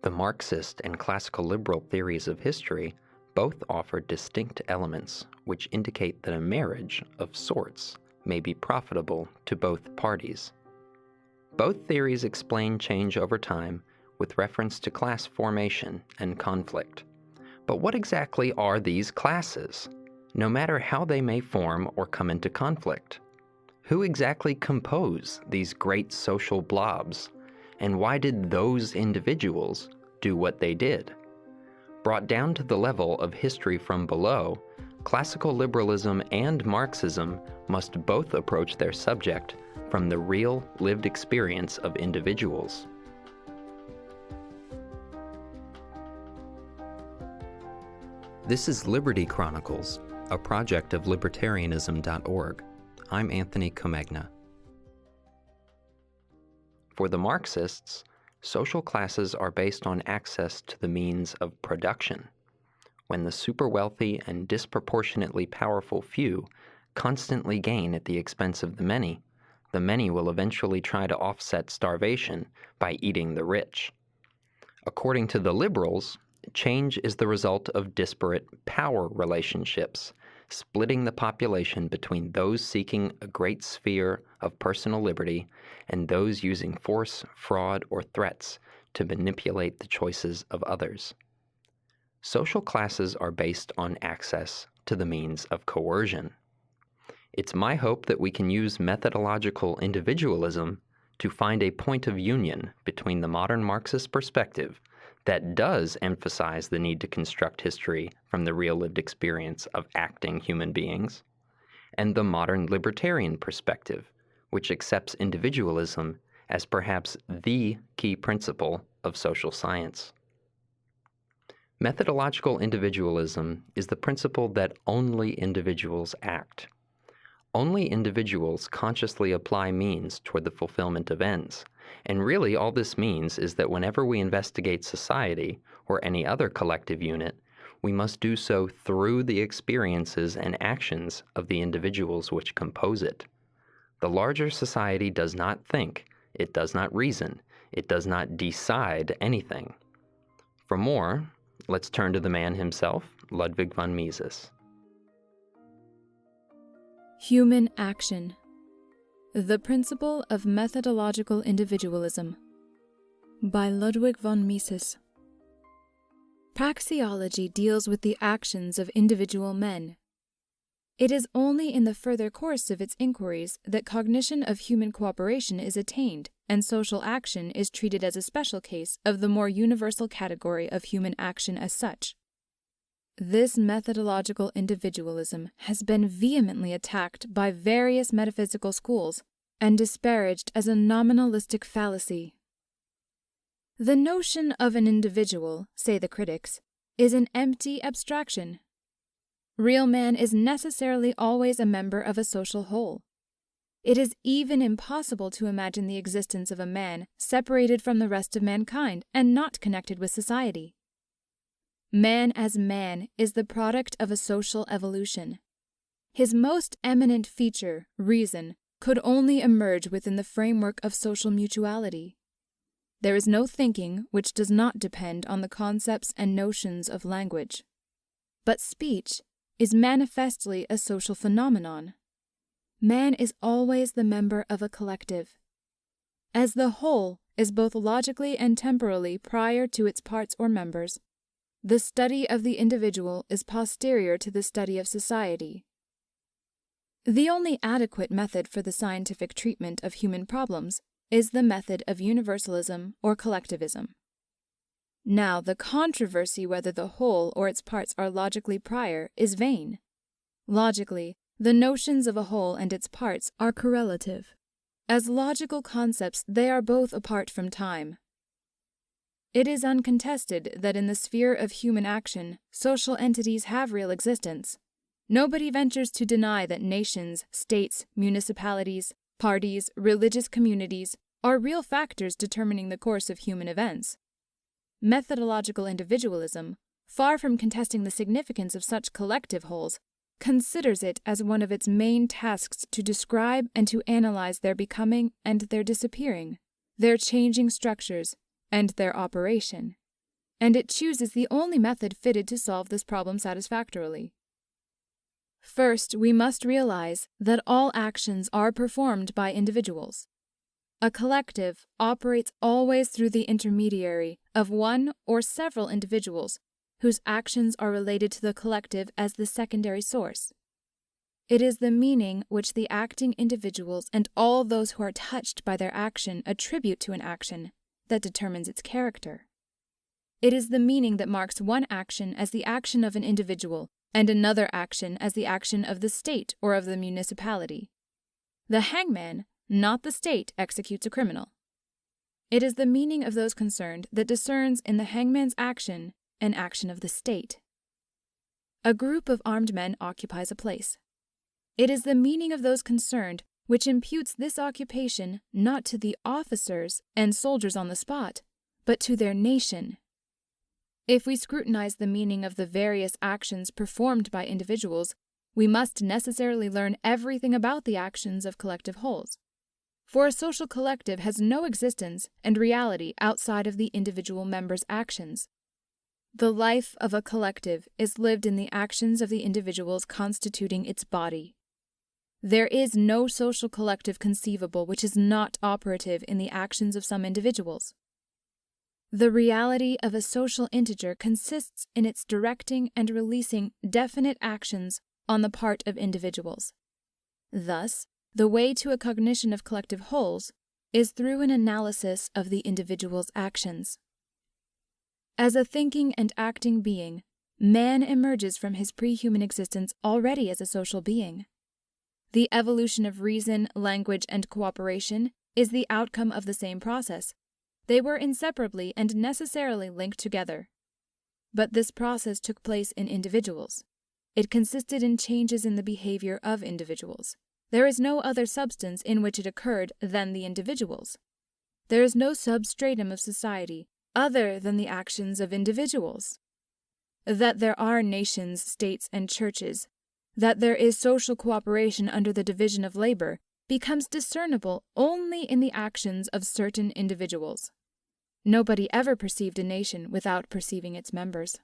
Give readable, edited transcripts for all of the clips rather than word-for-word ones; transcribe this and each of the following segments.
The Marxist and classical liberal theories of history both offer distinct elements which indicate that a marriage of sorts may be profitable to both parties. Both theories explain change over time with reference to class formation and conflict. But what exactly are these classes, no matter how they may form or come into conflict? Who exactly compose these great social blobs, and why did those individuals do what they did? Brought down to the level of history from below, classical liberalism and Marxism must both approach their subject from the real lived experience of individuals. This is Liberty Chronicles, a project of libertarianism.org. I'm Anthony Comegna. For the Marxists, social classes are based on access to the means of production. When the super-wealthy and disproportionately powerful few constantly gain at the expense of the many will eventually try to offset starvation by eating the rich. According to the liberals, change is the result of disparate power relationships, splitting the population between those seeking a great sphere of personal liberty and those using force, fraud, or threats to manipulate the choices of others. Social classes are based on access to the means of coercion. It's my hope that we can use methodological individualism to find a point of union between the modern Marxist perspective that does emphasize the need to construct history from the real lived experience of acting human beings, and the modern libertarian perspective, which accepts individualism as perhaps the key principle of social science. Methodological individualism is the principle that only individuals act. Only individuals consciously apply means toward the fulfillment of ends. And really, all this means is that whenever we investigate society or any other collective unit, we must do so through the experiences and actions of the individuals which compose it. The larger society does not think, it does not reason, it does not decide anything. For more, let's turn to the man himself, Ludwig von Mises. Human action. The Principle of Methodological Individualism by Ludwig von Mises. Praxeology deals with the actions of individual men. It is only in the further course of its inquiries that cognition of human cooperation is attained, and social action is treated as a special case of the more universal category of human action as such. This methodological individualism has been vehemently attacked by various metaphysical schools and disparaged as a nominalistic fallacy. The notion of an individual, say the critics, is an empty abstraction. Real man is necessarily always a member of a social whole. It is even impossible to imagine the existence of a man separated from the rest of mankind and not connected with society. Man as man is the product of a social evolution. His most eminent feature, reason, could only emerge within the framework of social mutuality. There is no thinking which does not depend on the concepts and notions of language. But speech is manifestly a social phenomenon. Man is always the member of a collective. As the whole is both logically and temporally prior to its parts or members, the study of the individual is posterior to the study of society. The only adequate method for the scientific treatment of human problems is the method of universalism or collectivism. Now, the controversy whether the whole or its parts are logically prior is vain. Logically, the notions of a whole and its parts are correlative. As logical concepts, they are both apart from time. It is uncontested that in the sphere of human action, social entities have real existence. Nobody ventures to deny that nations, states, municipalities, parties, religious communities are real factors determining the course of human events. Methodological individualism, far from contesting the significance of such collective wholes, considers it as one of its main tasks to describe and to analyze their becoming and their disappearing, their changing structures, and their operation. and it chooses the only method fitted to solve this problem satisfactorily. First, we must realize that all actions are performed by individuals. A collective operates always through the intermediary of one or several individuals whose actions are related to the collective as the secondary source. It is the meaning which the acting individuals and all those who are touched by their action attribute to an action that determines its character. It is the meaning that marks one action as the action of an individual and another action as the action of the state or of the municipality. The hangman, not the state, executes a criminal. It is the meaning of those concerned that discerns in the hangman's action an action of the state. A group of armed men occupies a place. It is the meaning of those concerned which imputes this occupation not to the officers and soldiers on the spot, but to their nation. If we scrutinize the meaning of the various actions performed by individuals, we must necessarily learn everything about the actions of collective wholes. For a social collective has no existence and reality outside of the individual members' actions. The life of a collective is lived in the actions of the individuals constituting its body. There is no social collective conceivable which is not operative in the actions of some individuals. The reality of a social integer consists in its directing and releasing definite actions on the part of individuals. Thus, the way to a cognition of collective wholes is through an analysis of the individual's actions. As a thinking and acting being, man emerges from his pre-human existence already as a social being. The evolution of reason, language, and cooperation is the outcome of the same process. They were inseparably and necessarily linked together. But this process took place in individuals. It consisted in changes in the behavior of individuals. There is no other substance in which it occurred than the individuals. There is no substratum of society other than the actions of individuals. That there are nations, states, and churches, that there is social cooperation under the division of labor, becomes discernible only in the actions of certain individuals. Nobody ever perceived a nation without perceiving its members.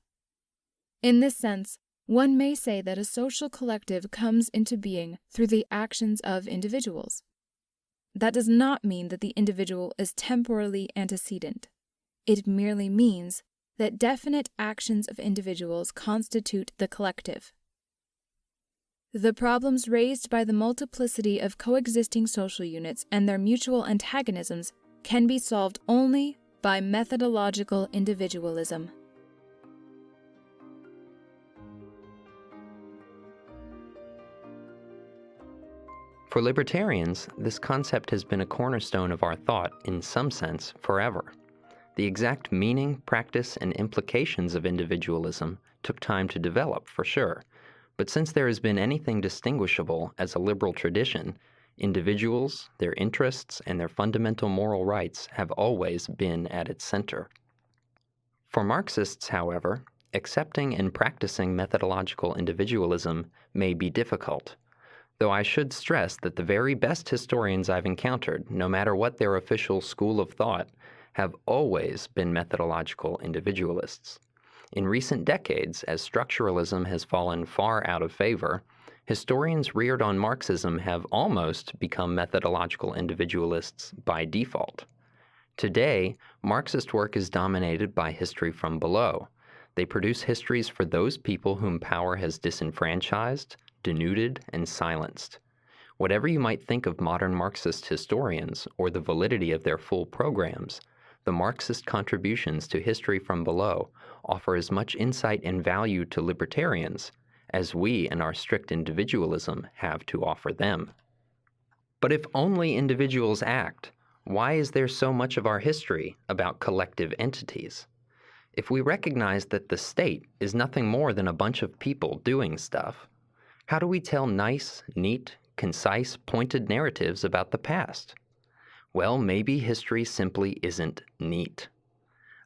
In this sense, one may say that a social collective comes into being through the actions of individuals. That does not mean that the individual is temporally antecedent. It merely means that definite actions of individuals constitute the collective. The problems raised by the multiplicity of coexisting social units and their mutual antagonisms can be solved only by methodological individualism. For libertarians, this concept has been a cornerstone of our thought, in some sense, forever. The exact meaning, practice, and implications of individualism took time to develop, for sure. But since there has been anything distinguishable as a liberal tradition, individuals, their interests, and their fundamental moral rights have always been at its center. For Marxists, however, accepting and practicing methodological individualism may be difficult. Though I should stress that the very best historians I've encountered, no matter what their official school of thought, have always been methodological individualists. In recent decades, as structuralism has fallen far out of favor, historians reared on Marxism have almost become methodological individualists by default. Today, Marxist work is dominated by history from below. They produce histories for those people whom power has disenfranchised, denuded, and silenced. Whatever you might think of modern Marxist historians or the validity of their full programs, the Marxist contributions to history from below offer as much insight and value to libertarians as we and our strict individualism have to offer them. But if only individuals act, why is there so much of our history about collective entities? If we recognize that the state is nothing more than a bunch of people doing stuff, how do we tell nice, neat, concise, pointed narratives about the past? Well, maybe history simply isn't neat.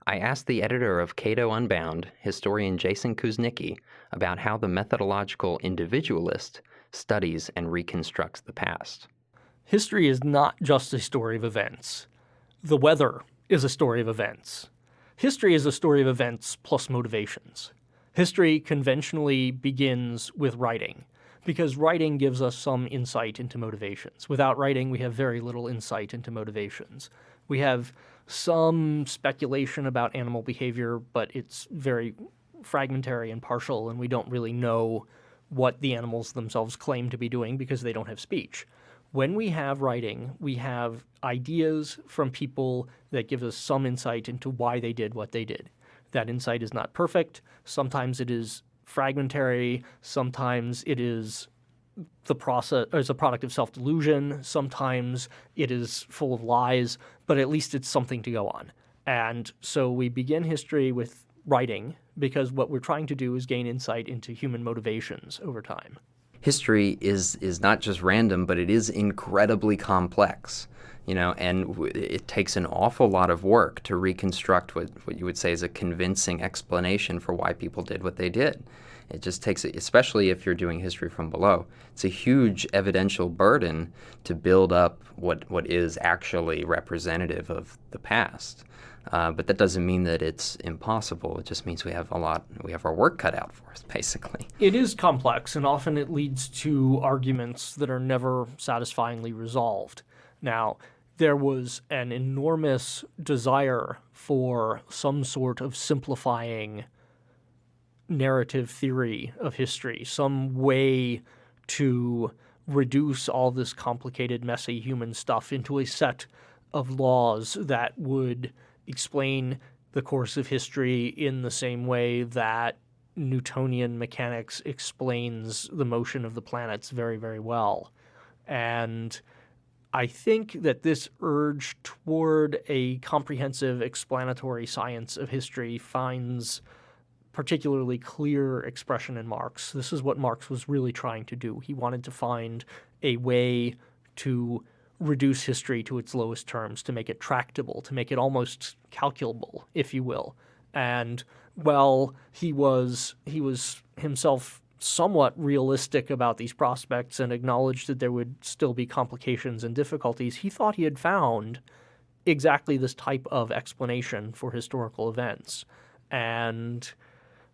I asked the editor of Cato Unbound, historian Jason Kuznicki, about how the methodological individualist studies and reconstructs the past. History is not just a story of events. The weather is a story of events. history is a story of events plus motivations. History conventionally begins with writing, because writing gives us some insight into motivations. Without writing, we have very little insight into motivations. We have some speculation about animal behavior, but it's very fragmentary and partial, and we don't really know what the animals themselves claim to be doing because they don't have speech. When we have writing, we have ideas from people that give us some insight into why they did what they did. That insight is not perfect. Sometimes it is fragmentary. Sometimes it is the process as a product of self-delusion. Sometimes it is full of lies, but at least it's something to go on. And so we begin history with writing because what we're trying to do is gain insight into human motivations over time. History is not just random, but it is incredibly complex, and it takes an awful lot of work to reconstruct what you would say is a convincing explanation for why people did what they did. It just takes, especially if you're doing history from below, it's a huge evidential burden to build up what is actually representative of the past. But that doesn't mean that it's impossible. It just means we have our work cut out for us, basically. It is complex, and often it leads to arguments that are never satisfyingly resolved. Now, there was an enormous desire for some sort of simplifying narrative theory of history, some way to reduce all this complicated, messy human stuff into a set of laws that would explain the course of history in the same way that Newtonian mechanics explains the motion of the planets very, very well. And I think that this urge toward a comprehensive explanatory science of history finds particularly clear expression in Marx. This is what Marx was really trying to do. He wanted to find a way to reduce history to its lowest terms, to make it tractable, to make it almost calculable, if you will. And while he was himself somewhat realistic about these prospects and acknowledged that there would still be complications and difficulties, he thought he had found exactly this type of explanation for historical events. And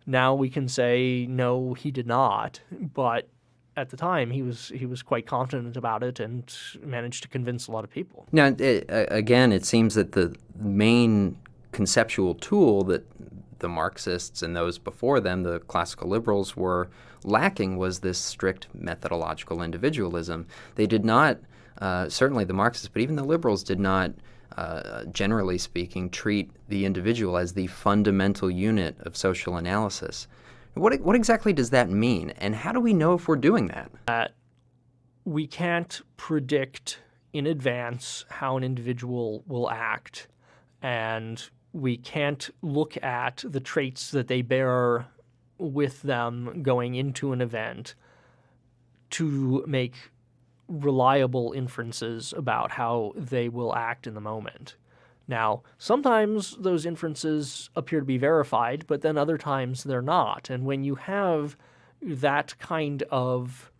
now we can say, no, he did not, but at the time, he was quite confident about it and managed to convince a lot of people. Now, again, it seems that the main conceptual tool that the Marxists and those before them, the classical liberals, were lacking was this strict methodological individualism. They did not, certainly the Marxists, but even the liberals did not, generally speaking, treat the individual as the fundamental unit of social analysis. What exactly does that mean, and how do we know if we're doing that? We can't predict in advance how an individual will act, and we can't look at the traits that they bear with them going into an event to make reliable inferences about how they will act in the moment. Now, sometimes those inferences appear to be verified, but then other times they're not. And when you have that kind of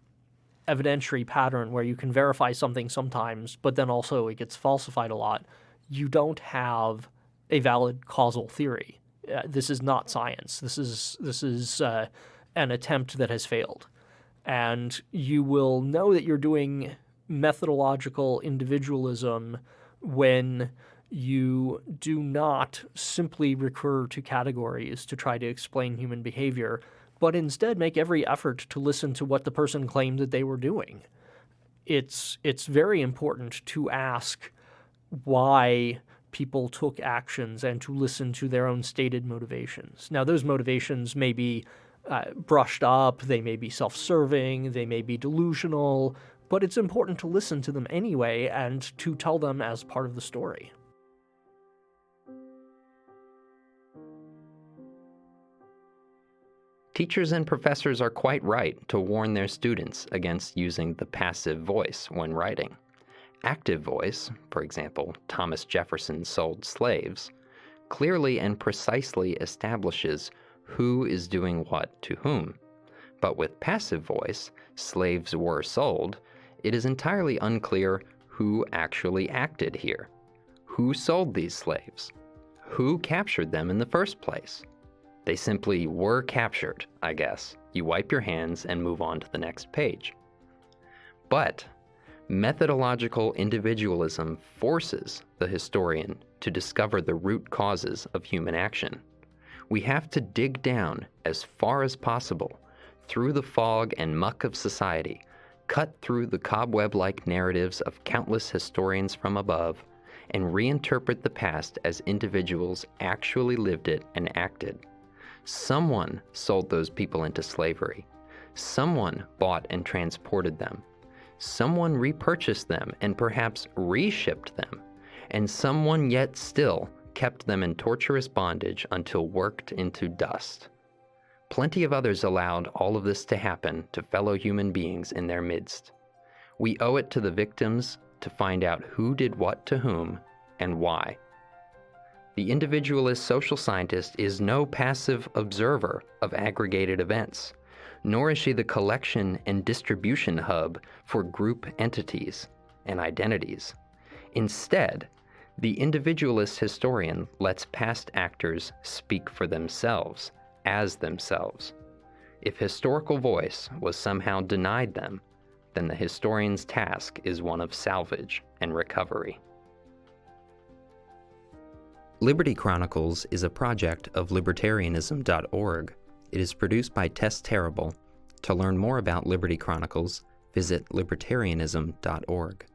evidentiary pattern where you can verify something sometimes, but then also it gets falsified a lot, you don't have a valid causal theory. This is not science. This is an attempt that has failed. And you will know that you're doing methodological individualism when you do not simply recur to categories to try to explain human behavior, but instead make every effort to listen to what the person claimed that they were doing. It's very important to ask why people took actions and to listen to their own stated motivations. Now, those motivations may be brushed up, they may be self-serving, they may be delusional, but it's important to listen to them anyway and to tell them as part of the story. Teachers and professors are quite right to warn their students against using the passive voice when writing. Active voice, for example, Thomas Jefferson sold slaves, clearly and precisely establishes who is doing what to whom. But with passive voice, slaves were sold, it is entirely unclear who actually acted here. Who sold these slaves? who captured them in the first place. They simply were captured, I guess. You wipe your hands and move on to the next page. But methodological individualism forces the historian to discover the root causes of human action. We have to dig down as far as possible through the fog and muck of society, cut through the cobweb-like narratives of countless historians from above, and reinterpret the past as individuals actually lived it and acted. Someone sold those people into slavery. Someone bought and transported them. Someone repurchased them and perhaps reshipped them. And someone yet still kept them in torturous bondage until worked into dust. Plenty of others allowed all of this to happen to fellow human beings in their midst. We owe it to the victims to find out who did what to whom and why. The individualist social scientist is no passive observer of aggregated events, nor is she the collection and distribution hub for group entities and identities. Instead, the individualist historian lets past actors speak for themselves, as themselves. If historical voice was somehow denied them, then the historian's task is one of salvage and recovery. Liberty Chronicles is a project of libertarianism.org. It is produced by Tess Terrible. To learn more about Liberty Chronicles, visit libertarianism.org.